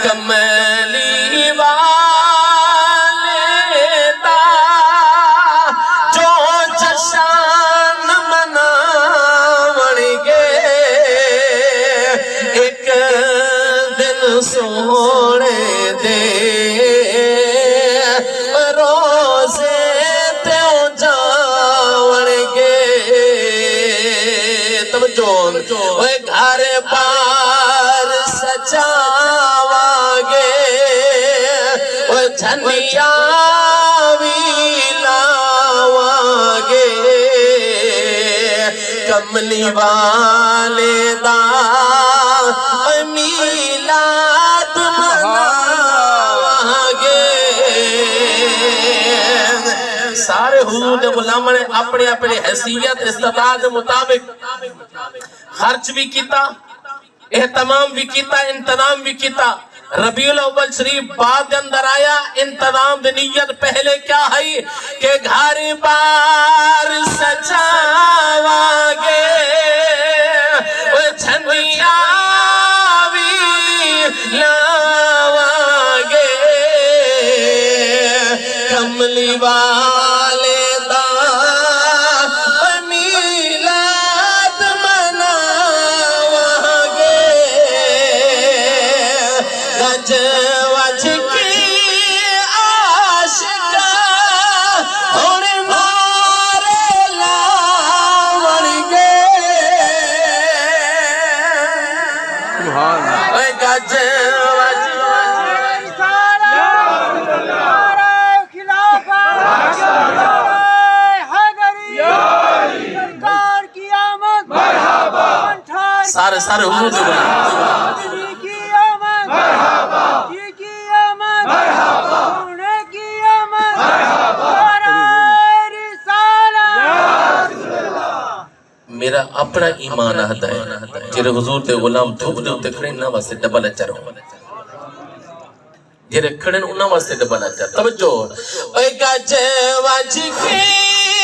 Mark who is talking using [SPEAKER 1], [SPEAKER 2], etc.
[SPEAKER 1] کملی والے دا جو جشن مناون گے ایک دن سونے دے روزے تیوں جاون گے توجہ اوے گھر بار سجاواں گے اوے جھنڈیاں وی لاواں گے کملی والے دا میلاد مناواں گے سارے حضور دے غلاماں نے اپنے اپنے حیثیت استطاعت کے مطابق خرچ بھی کیتا اہتمام بھی کیتا انتظام بھی کیتا ربیع الاول شریف بعد دے اندر آیا انتظام دی نیت پہلے کیا ہے کہ گھر بار سجاواں گے وہ جھنڈیاں وی لاواں گے کملی والے دا میلاد مناواں گے گج وج کی عاشقاں ہن نعرے لاون گے اے گج وج سارے سارے حضور دے میرا اپنا ایمان آتا ہے جیرے حضور دے غلام دھوپ دے ہوتے کھڑے انہاں واسطے ڈبل اچر ہو جیرے کھڑے انہاں واسطے ڈبل اچر توجہ اے گج وج کی